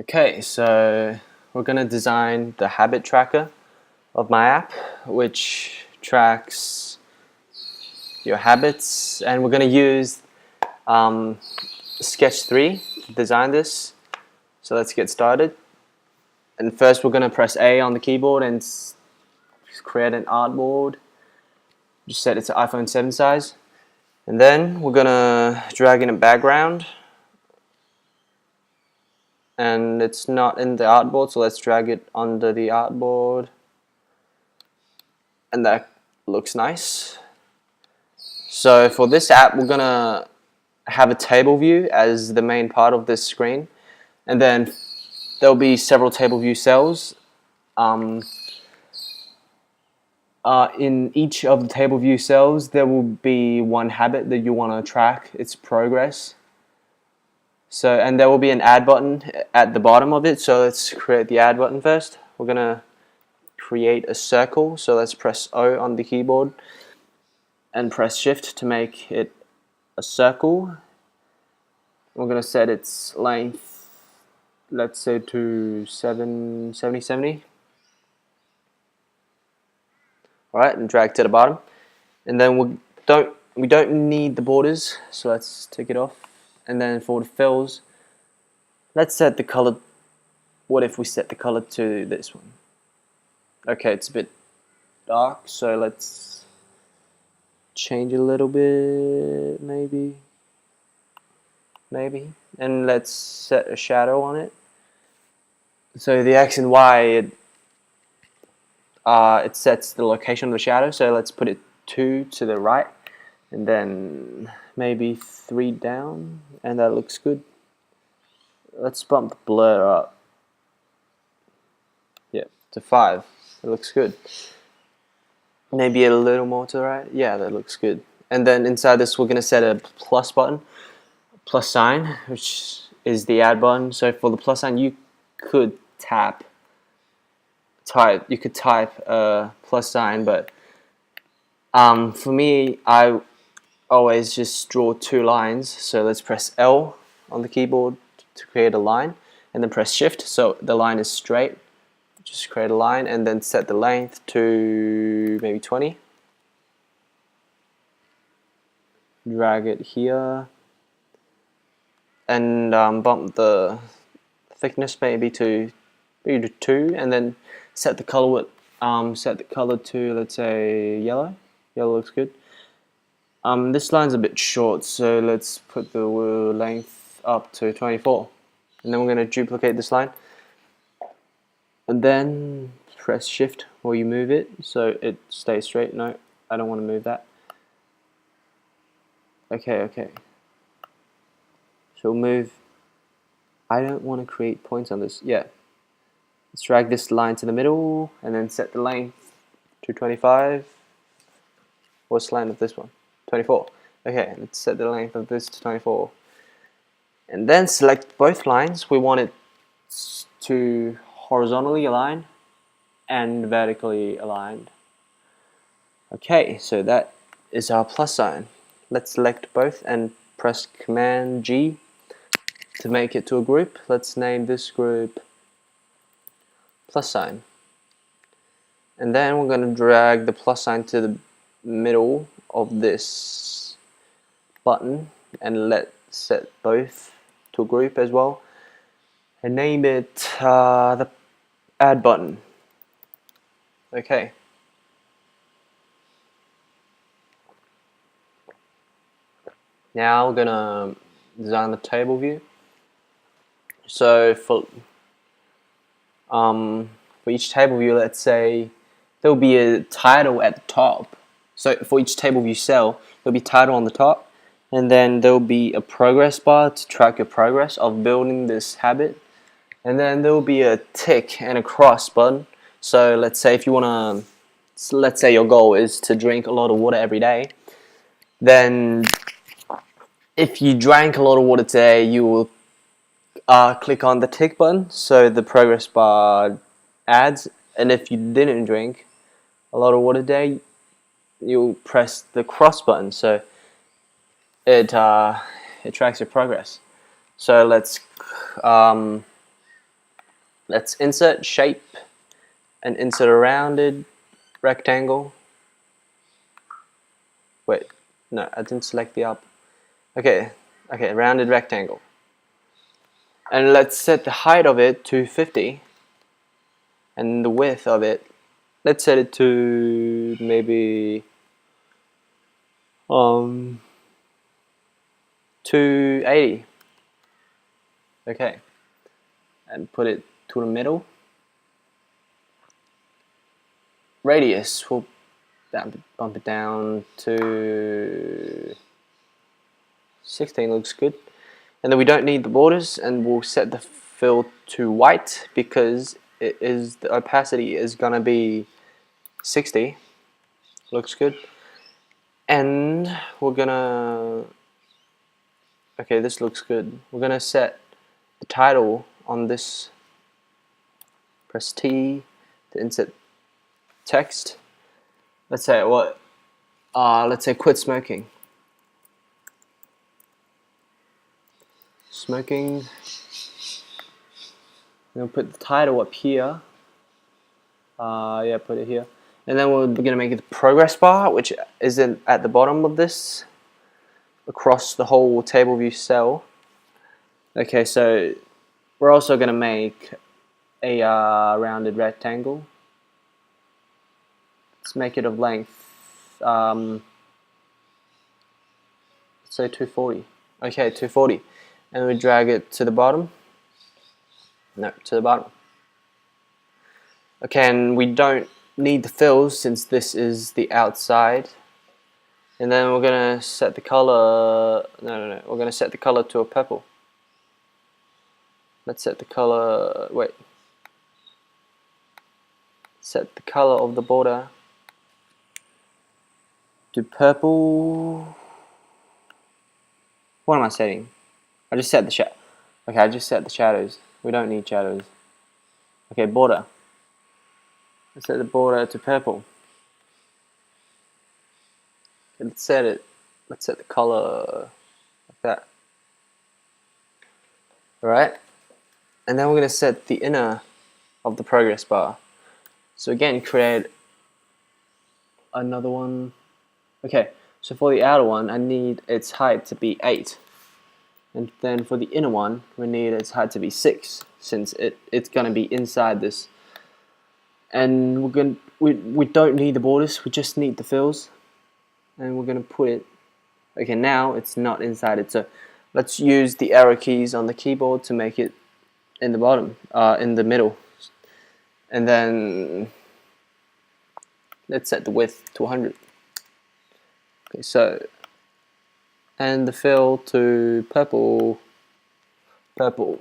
Okay, so we're going to design the habit tracker of my app, which tracks your habits, and we're going to use Sketch 3 to design this. So let's get started. And first we're going to press A on the keyboard and create an artboard. Just set it to iPhone 7 size. And then we're going to drag in a background. And it's not in the artboard, so let's drag it under the artboard. And that looks nice. So for this app, we're going to have a table view as the main part of this screen. And then there'll be several table view cells. In each of the table view cells, there will be one habit that you want to track its progress. So, and there will be an add button at the bottom of it. So let's create the add button first. We're going to create a circle. So let's press O on the keyboard and press Shift to make it a circle. We're going to set its length, let's say, to 70. Alright, and drag to the bottom. And then we don't need the borders, so let's take it off. And then for the fills, let's set the color. What if we set the color to this one? Okay, it's a bit dark, so let's change a little bit, maybe. And let's set a shadow on it. So the X and Y, it sets the location of the shadow, so let's put it 2 to the right, and then maybe 3 down, and that looks good. Let's bump the blur up. Yep, to 5. It looks good. Maybe a little more to the right. Yeah, that looks good. And then inside this, we're going to set a plus button, plus sign, which is the add button. So for the plus sign, you could type a plus sign, but for me, I always just draw 2 lines. So let's press L on the keyboard to create a line, and then press Shift so the line is straight. Just create a line and then set the length to maybe 20. Drag it here and bump the thickness maybe to 2, and then set the color to, let's say, yellow. Yellow looks good. This line's a bit short, so let's put the length up to 24. And then we're going to duplicate this line. And then press Shift while you move it so it stays straight. No, I don't want to move that. Okay. So we'll move. I don't want to create points on this. Yeah. Let's drag this line to the middle and then set the length to 25. What's the length of this one? 24. Okay, let's set the length of this to 24. And then select both lines. We want it to horizontally aligned and vertically aligned. Okay, so that is our plus sign. Let's select both and press Command G to make it to a group. Let's name this group plus sign. And then we're going to drag the plus sign to the middle of this button and let's set both to a group as well. And name it the add button. Okay. Now we're gonna design the table view. So for each table view, let's say there'll be a title at the top. So for each table view cell, there'll be title on the top, and then there'll be a progress bar to track your progress of building this habit. And then there will be a tick and a cross button. So let's say if you want to, let's say your goal is to drink a lot of water every day. Then if you drank a lot of water today, you will click on the tick button. So the progress bar adds. And if you didn't drink a lot of water today, you'll press the cross button. So it tracks your progress. So let's Let's insert shape and insert a rounded rectangle. Wait, no, I didn't select the up. Okay, rounded rectangle. And let's set the height of it to 50 and the width of it, let's set it to maybe 280. Okay, and put it to the middle. Radius, we'll bump it down to 16, looks good. And then we don't need the borders, and we'll set the fill to white because the opacity is gonna be 60. Looks good. And we're gonna, okay, this looks good. We're gonna set the title on this. Press T to insert text. Let's say what? Let's say quit smoking. Smoking. We'll put the title up here. Yeah, put it here. And then we're gonna make it the progress bar, which is at the bottom of this, across the whole table view cell. Okay, so we're also gonna make a rounded rectangle. Let's make it of length, let's say 240. Okay, 240. And we drag it to the bottom. No, to the bottom. Okay, and we don't need the fills since this is the outside. And then we're gonna set the color. No. We're gonna set the color to a purple. Let's set the color. Wait. Set the color of the border to purple. What am I setting? I just set the shadow. Okay, I just set the shadows. We don't need shadows. Okay, border. Let's set the border to purple. Okay, let's set it. Let's set the color like that. Alright. And then we're going to set the inner of the progress bar. So again, create another one. Okay, so for the outer one, I need its height to be 8. And then for the inner one, we need its height to be 6, since it's going to be inside this. And we don't need the borders, we just need the fills. And we're going to put it, okay, now it's not inside it. So let's use the arrow keys on the keyboard to make it in the bottom, in the middle. And then let's set the width to 100. Okay, so, and the fill to purple. Purple.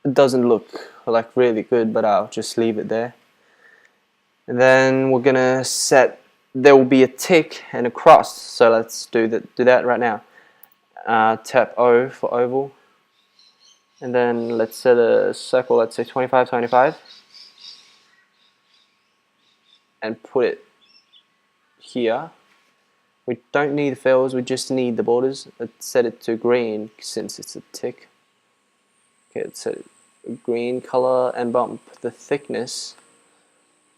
It doesn't look like really good, but I'll just leave it there. And then we're gonna set, there will be a tick and a cross, so let's do that right now. Tap O for oval, and then let's set a circle, let's say 25, 25, and put it here. We don't need the fills, we just need the borders. Let's set it to green since it's a tick. Okay, let's set a green color and bump the thickness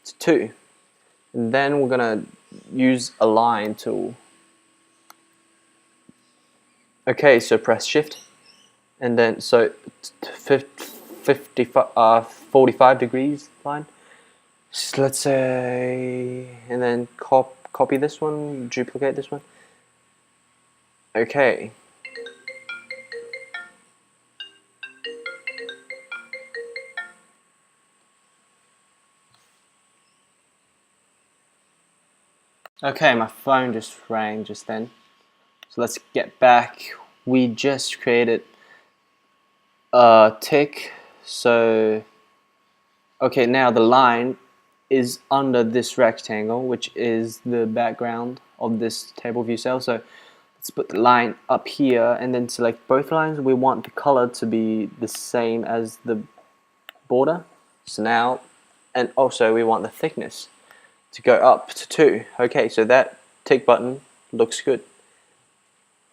to 2. And then we're gonna use a line tool. Okay, so press shift and then so 45 degrees line. So let's say, and then copy this one, duplicate this one. Okay. Okay, my phone just rang just then. So let's get back. We just created a tick. So, okay, now the line is under this rectangle, which is the background of this table view cell. So let's put the line up here and then select both lines. We want the color to be the same as the border. So now, and also we want the thickness to go up to 2. Okay, so that tick button looks good.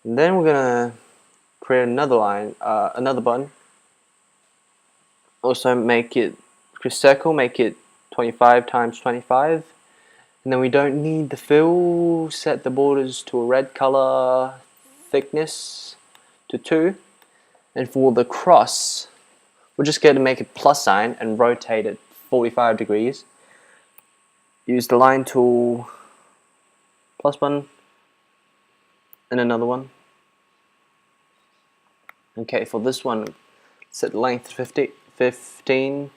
And then we're gonna create another line, another button. Also make it circle, make it 25 times 25. And then we don't need the fill, set the borders to a red color, thickness to 2. And for the cross, we're just going to make a plus sign and rotate it 45 degrees. Use the line tool, plus button, and another one. Okay, for this one, set the length to 15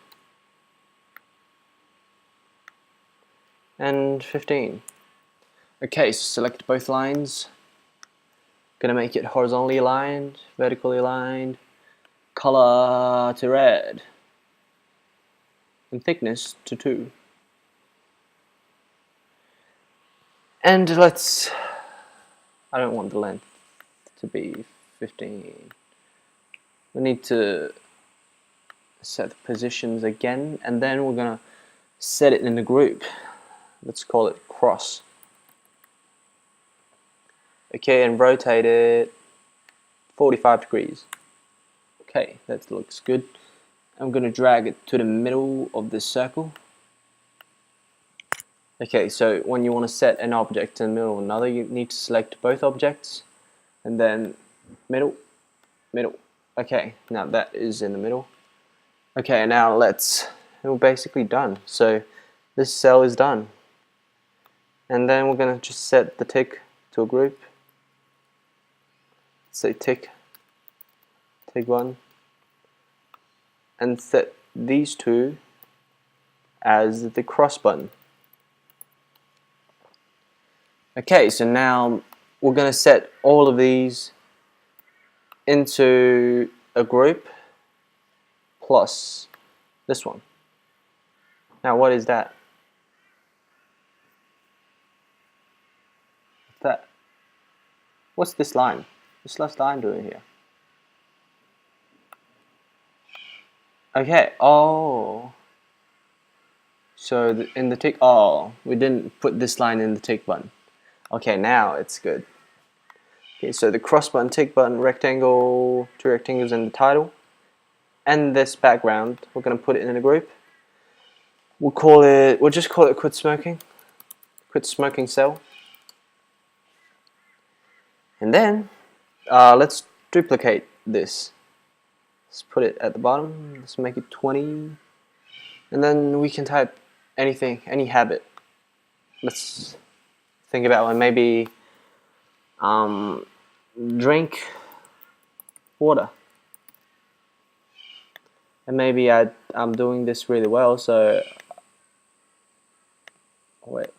and 15. Okay, so select both lines. Gonna make it horizontally aligned, vertically aligned, color to red, and thickness to 2. And I don't want the length to be 15. We need to set the positions again, and then we're gonna set it in a group. Let's call it cross. Okay, and rotate it 45 degrees. Okay, that looks good. I'm gonna drag it to the middle of this circle. Okay, so when you want to set an object in the middle of another, you need to select both objects and then middle, middle. Okay, now that is in the middle. Okay, now we're basically done. So this cell is done. And then we're going to just set the tick to a group. Say tick 1. And set these two as the cross button. Okay, so now we're going to set all of these into a group plus this one. Now what is that? What's this line? What's this line doing here? Okay, oh. So in the tick, oh, we didn't put this line in the tick button. Okay, now it's good. Okay, so the cross button, tick button, rectangle, 2 rectangles in the title, and this background, we're going to put it in a group. We'll just call it quit smoking cell. And then let's duplicate this. Let's put it at the bottom. Let's make it 20, and then we can type anything, any habit. Let's think about one. Maybe drink water. And maybe I'm doing this really well, so wait.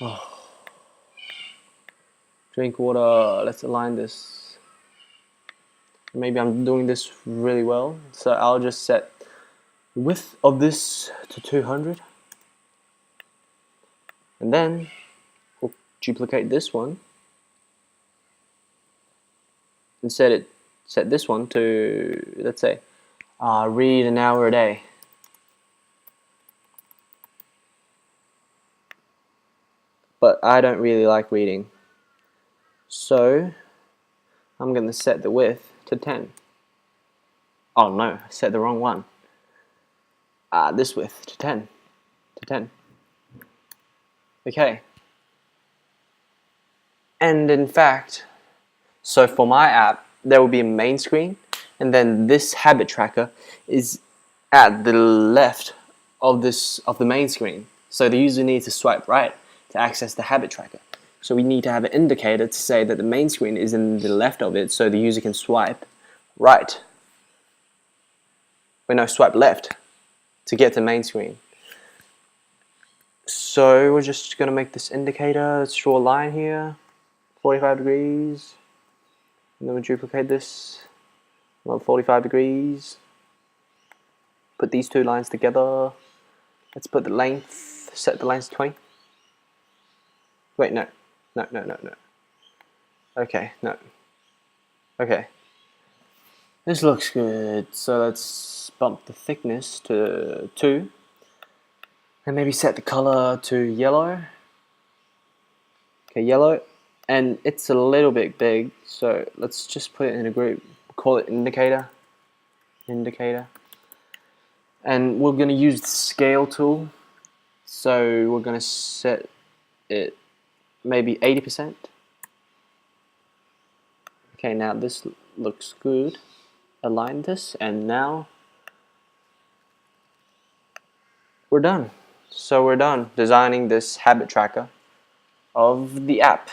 Oh. Drink water. Let's align this. Maybe I'm doing this really well, so I'll just set the width of this to 200, and then we'll duplicate this one and set this one to, let's say, read an hour a day. But I don't really like reading, so I'm going to set the width to 10. Oh no, I set the wrong one. This width to 10. Okay. And in fact, so for my app, there will be a main screen, and then this habit tracker is at the left of the main screen. So the user needs to swipe right to access the habit tracker. So we need to have an indicator to say that the main screen is in the left of it, so the user can swipe right. Swipe left to get to main screen. So we're just going to make this indicator. Let's draw a line here, 45 degrees. And then we duplicate this, another 45 degrees. Put these two lines together. Let's put the length, set the length to 20. Wait, no. Okay, no. Okay. This looks good. So let's bump the thickness to 2. And maybe set the color to yellow. Okay, yellow. And it's a little bit big, so let's just put it in a group. Call it indicator. And we're going to use the scale tool. So we're going to set it maybe 80%. Okay, now this looks good. Align this, and now we're done. So we're done designing this habit tracker of the app.